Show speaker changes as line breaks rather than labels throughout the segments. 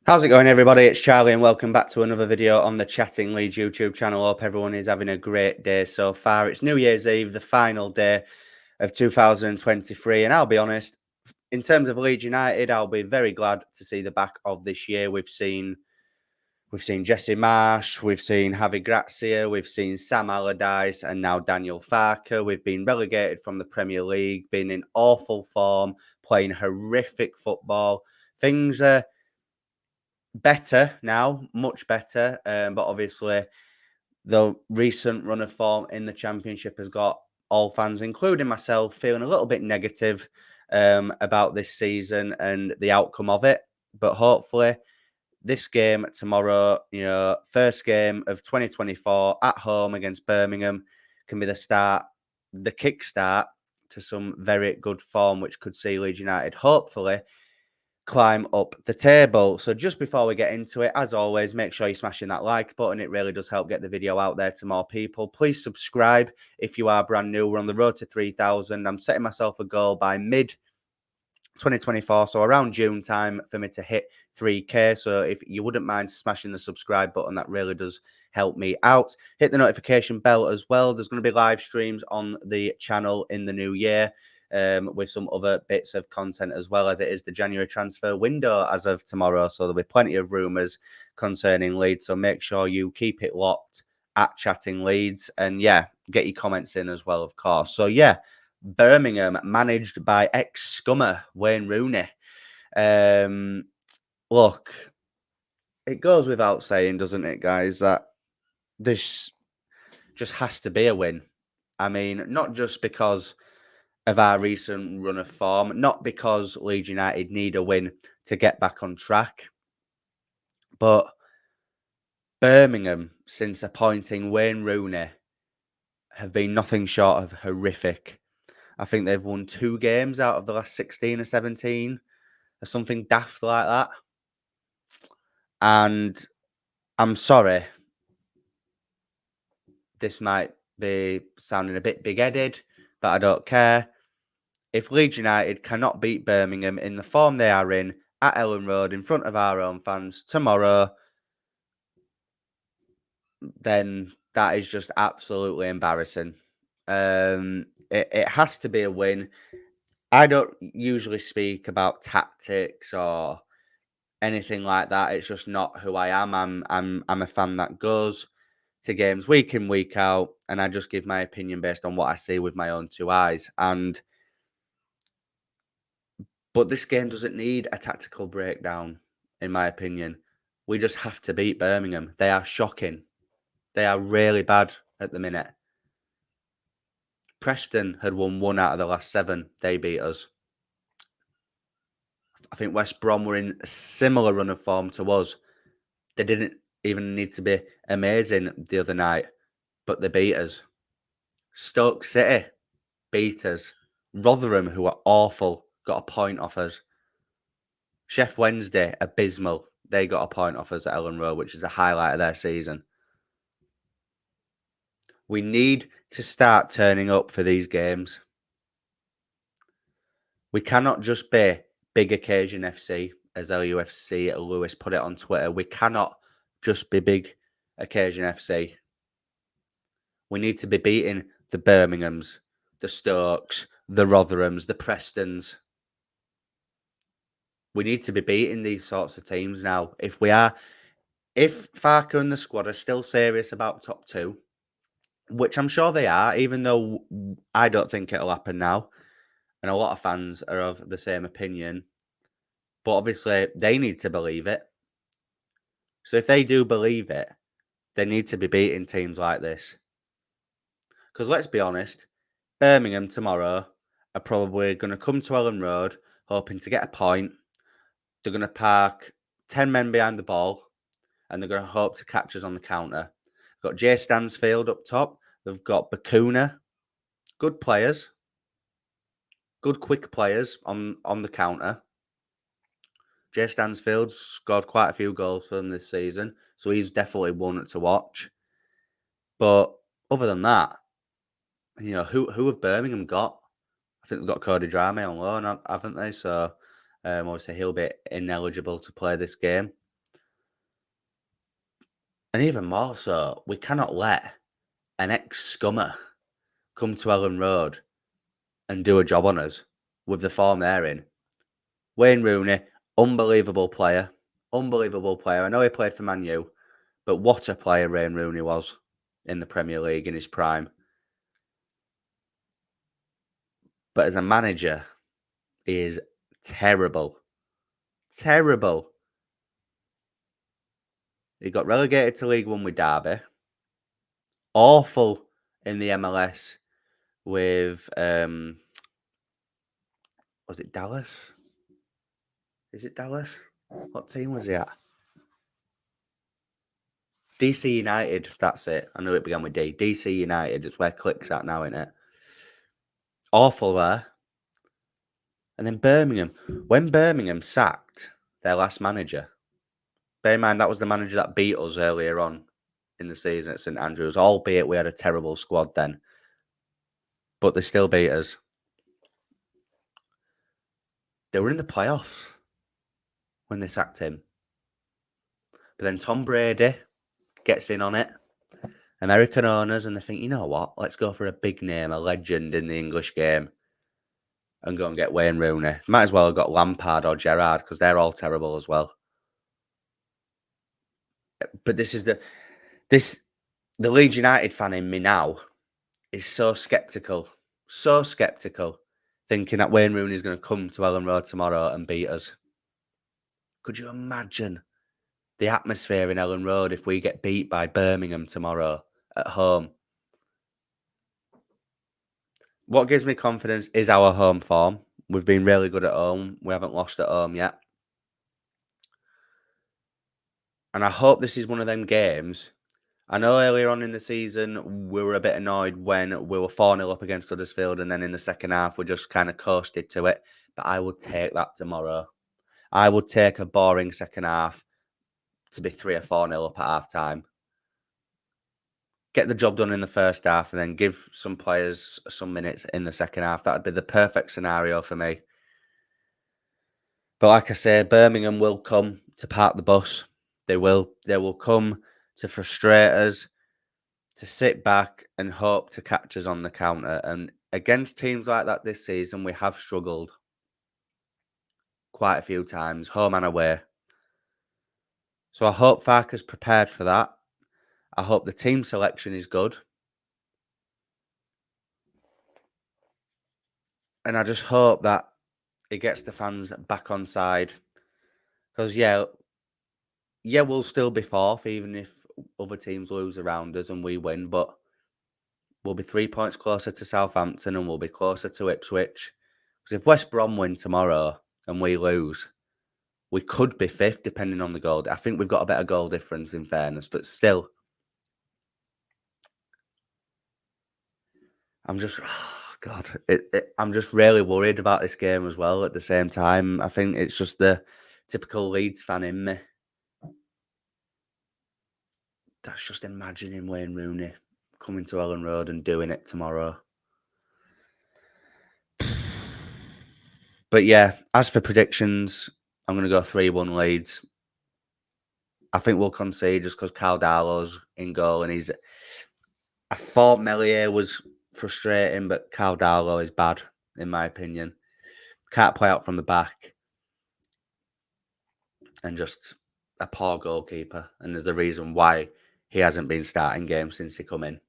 How's it going, everybody? It's Charlie, and welcome back to another video on the Chatting Leeds YouTube channel. Hope everyone is having a great day so far. It's New Year's Eve, the final day of 2023, and I'll be honest, in terms of Leeds United, I'll be very glad to see the back of this year. We've seen Jesse Marsh, we've seen Javi Gracia, we've seen Sam Allardyce, and now Daniel Farke. We've been relegated from the Premier League, been in awful form, playing horrific football. Things are better now, much better. But obviously, the recent run of form in the Championship has got all fans, including myself, feeling a little bit negative about this season and the outcome of it. But hopefully, this game tomorrow, first game of 2024 at home against Birmingham, can be the start, the kickstart to some very good form, which could see Leeds United hopefully climb up the table. So just before we get into it, as always, make sure you're smashing that like button. It really does help get the video out there to more people. Please subscribe if you are brand new. We're on the road to 3,000. I'm setting myself a goal by mid 2024, so around June time, for me to hit 3K. So if you wouldn't mind smashing the subscribe button, that really does help me out. Hit the notification bell as well. There's going to be live streams on the channel in the new year, with some other bits of content, as well as it is the January transfer window as of tomorrow. So there'll be plenty of rumours concerning Leeds. So make sure you keep it locked at Chatting Leeds. And yeah, get your comments in as well, of course. So yeah, Birmingham, managed by ex-scummer Wayne Rooney. Look, it goes without saying, doesn't it, guys, that this just has to be a win. I mean, not just because of our recent run of form, not because Leeds United need a win to get back on track, but Birmingham, since appointing Wayne Rooney, have been nothing short of horrific. I think they've won 2 games out of the last 16 or 17, or something daft like that. And I'm sorry, this might be sounding a bit big-headed, but I don't care. If Leeds United cannot beat Birmingham in the form they are in at Elland Road in front of our own fans tomorrow, then that is just absolutely embarrassing. It has to be a win. I don't usually speak about tactics or anything like that. It's just not who I am. I'm a fan that goes to games week in, week out, and I just give my opinion based on what I see with my own 2 eyes. But this game doesn't need a tactical breakdown, in my opinion. We just have to beat Birmingham. They are shocking. They are really bad at the minute. Preston had won 1 out of the last 7. They beat us. I think West Brom were in a similar run of form to us. They didn't even need to be amazing the other night, but they beat us. Stoke City beat us. Rotherham, who are awful, got a point off us. Sheff Wednesday, abysmal. They got a point off us at Elland Road, which is the highlight of their season. We need to start turning up for these games. We cannot just be big occasion FC, as LUFC Lewis put it on Twitter. We cannot just be big occasion FC. We need to be beating the Birminghams, the Stokes, the Rotherhams, the Prestons. We need to be beating these sorts of teams now. If Farke and the squad are still serious about top 2, which I'm sure they are, even though I don't think it'll happen now, and a lot of fans are of the same opinion, but obviously they need to believe it. So if they do believe it, they need to be beating teams like this. Because let's be honest, Birmingham tomorrow are probably going to come to Elland Road hoping to get a point. They're going to park 10 men behind the ball, and they're going to hope to catch us on the counter. They've got Jay Stansfield up top. They've got Bakuna. Good players. Good quick players on the counter. Jay Stansfield scored quite a few goals for them this season, so he's definitely one to watch. But other than that, who have Birmingham got? I think they've got Cody Drameh on loan, haven't they? So obviously he'll be ineligible to play this game. And even more so, we cannot let an ex-scummer come to Ellen Road and do a job on us with the form they're in. Wayne Rooney, unbelievable player. Unbelievable player. I know he played for Man U, but what a player Wayne Rooney was in the Premier League in his prime. But as a manager, he is terrible. Terrible. He got relegated to League One with Derby. Awful in the MLS with was it Dallas? Is it Dallas? What team was he at? DC United, that's it. I knew it began with D. DC United, it's where Click's at now, isn't it? Awful there. And then Birmingham. When Birmingham sacked their last manager, bear in mind that was the manager that beat us earlier on in the season at St Andrews, albeit we had a terrible squad then. But they still beat us. They were in the playoffs when they sacked him. But then Tom Brady gets in on it. American owners, and they think, you know what? Let's go for a big name, a legend in the English game, and go and get Wayne Rooney. Might as well have got Lampard or Gerrard because they're all terrible as well. But the Leeds United fan in me now is so sceptical, thinking that Wayne Rooney is going to come to Ellen Road tomorrow and beat us. Could you imagine the atmosphere in Ellen Road if we get beat by Birmingham tomorrow at home? What gives me confidence is our home form. We've been really good at home. We haven't lost at home yet. And I hope this is one of them games. I know earlier on in the season, we were a bit annoyed when we were 4-0 up against Huddersfield, and then in the second half, we just kind of coasted to it. But I would take that tomorrow. I would take a boring second half to be 3 or 4-0 up at half time. Get the job done in the first half and then give some players some minutes in the second half. That would be the perfect scenario for me. But like I say, Birmingham will come to park the bus. They will come to frustrate us, to sit back and hope to catch us on the counter. And against teams like that this season, we have struggled quite a few times, home and away. So I hope Farke's prepared for that. I hope the team selection is good. And I just hope that it gets the fans back on side. Because, yeah, we'll still be fourth, even if other teams lose around us and we win. But we'll be 3 points closer to Southampton and we'll be closer to Ipswich. Because if West Brom win tomorrow and we lose, we could be fifth, depending on the goal. I think we've got a better goal difference, in fairness. But still, I'm just... God, I'm just really worried about this game as well at the same time. I think it's just the typical Leeds fan in me. That's just imagining Wayne Rooney coming to Ellen Road and doing it tomorrow. But yeah, as for predictions, I'm going to go 3-1 Leeds. I think we'll concede just because Caldaro's in goal and I thought Melier was frustrating, but Caldaro is bad, in my opinion. Can't play out from the back. And just a poor goalkeeper. And there's a reason why he hasn't been starting games since he come in.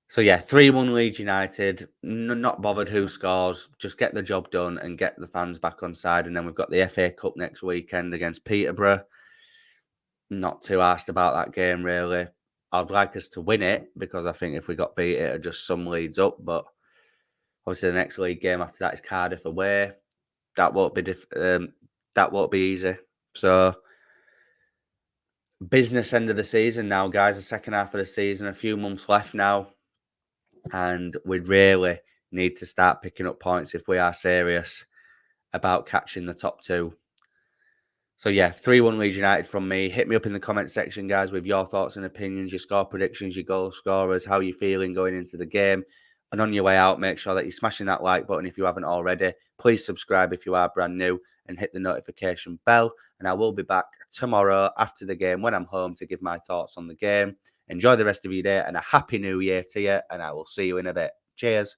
So yeah, 3-1 Leeds United. Not bothered who scores. Just get the job done and get the fans back on side. And then we've got the FA Cup next weekend against Peterborough. Not too arsed about that game, really. I'd like us to win it because I think if we got beat, it'd just some Leeds up. But obviously, the next league game after that is Cardiff away. That won't be easy. So business end of the season now, guys. The second half of the season, a few months left now, and we really need to start picking up points if we are serious about catching the top two. So yeah, 3-1 Leeds United from me. Hit me up in the comment section, guys, with your thoughts and opinions, your score predictions, your goal scorers, how you feeling going into the game. And on your way out, make sure that you're smashing that like button if you haven't already. Please subscribe if you are brand new and hit the notification bell. And I will be back tomorrow after the game when I'm home to give my thoughts on the game. Enjoy the rest of your day and a happy new year to you. And I will see you in a bit. Cheers.